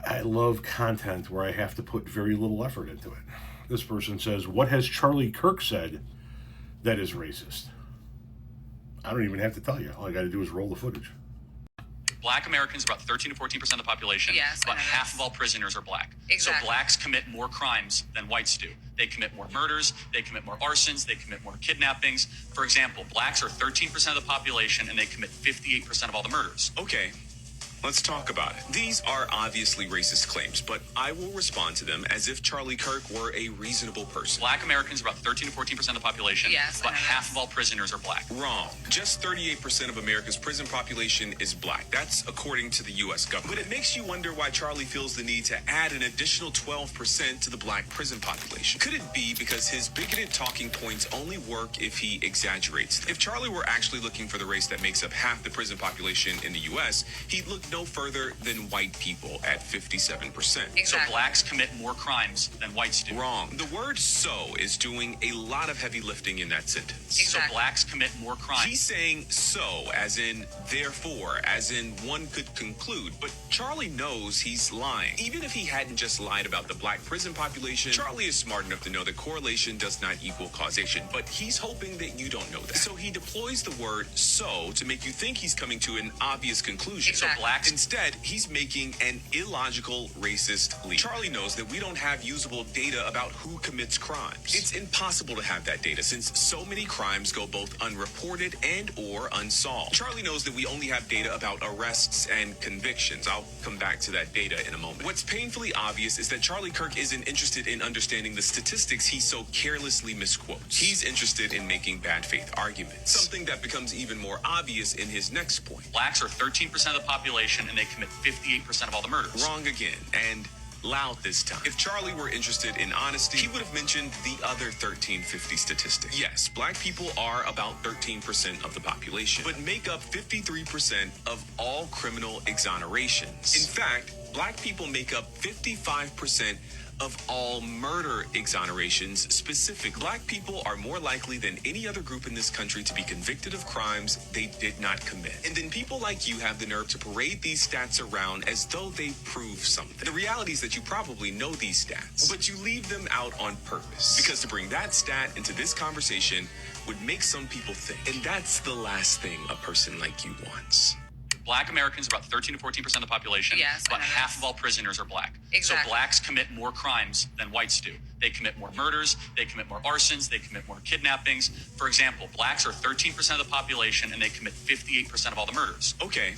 I love content where I have to put very little effort into it. This person says, what has Charlie Kirk said that is racist? I don't even have to tell you. All I got to do is roll the footage. Black Americans are about 13 to 14% of the population. Yes, about half of all prisoners are black. Exactly. So blacks commit more crimes than whites do. They commit more murders, they commit more arsons, they commit more kidnappings. For example, blacks are 13% of the population and they commit 58% of all the murders. Okay, let's talk about it. These are obviously racist claims, but I will respond to them as if Charlie Kirk were a reasonable person. Black Americans are about 13 to 14% of the population. Yes, about half of all prisoners are black. Wrong. Just 38% of America's prison population is black. That's according to the U.S. government. But it makes you wonder why Charlie feels the need to add an additional 12% to the black prison population. Could it be because his bigoted talking points only work if he exaggerates them? If Charlie were actually looking for the race that makes up half the prison population in the U.S., he'd look no further than white people at 57%. Exactly. So blacks commit more crimes than whites do. Wrong. The word "so" is doing a lot of heavy lifting in that sentence. Exactly. So blacks commit more crimes. He's saying "so" as in therefore, as in one could conclude, but Charlie knows he's lying. Even if he hadn't just lied about the black prison population, Charlie is smart enough to know that correlation does not equal causation, but he's hoping that you don't know that. So he deploys the word "so" to make you think he's coming to an obvious conclusion. Exactly. So blacks instead, he's making an illogical, racist leap. Charlie knows that we don't have usable data about who commits crimes. It's impossible to have that data since so many crimes go both unreported and or unsolved. Charlie knows that we only have data about arrests and convictions. I'll come back to that data in a moment. What's painfully obvious is that Charlie Kirk isn't interested in understanding the statistics he so carelessly misquotes. He's interested in making bad faith arguments, something that becomes even more obvious in his next point. Blacks are 13% of the population and they commit 58% of all the murders. Wrong again, and loud this time. If Charlie were interested in honesty, he would have mentioned the other 1350 statistic. Yes, black people are about 13% of the population, but make up 53% of all criminal exonerations. In fact, black people make up 55% of all murder exonerations. Specific, black people are more likely than any other group in this country to be convicted of crimes they did not commit. And then people like you have the nerve to parade these stats around as though they prove something. The reality is that you probably know these stats, but you leave them out on purpose, because to bring that stat into this conversation would make some people think. And that's the last thing a person like you wants. Black Americans are about 13 to 14% of the population. Yes, about half of all prisoners are black. Exactly. So blacks commit more crimes than whites do. They commit more murders, they commit more arsons, they commit more kidnappings. For example, blacks are 13% of the population and they commit 58% of all the murders. Okay,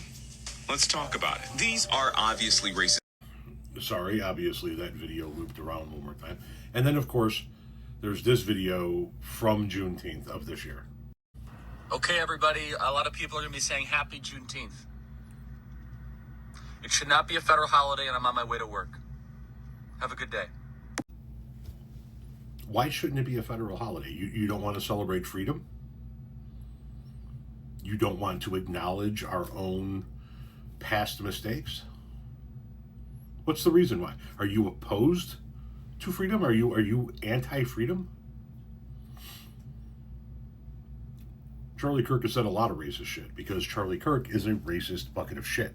let's talk about it. These are obviously racist. Sorry, obviously that video looped around one more time. And then, of course, there's this video from Juneteenth of this year. Okay, everybody, a lot of people are going to be saying Happy Juneteenth. It should not be a federal holiday, and I'm on my way to work. Have a good day. Why shouldn't it be a federal holiday? You don't want to celebrate freedom? You don't want to acknowledge our own past mistakes? What's the reason why? Are you opposed to freedom? Are you anti-freedom? Charlie Kirk has said a lot of racist shit because Charlie Kirk is a racist bucket of shit.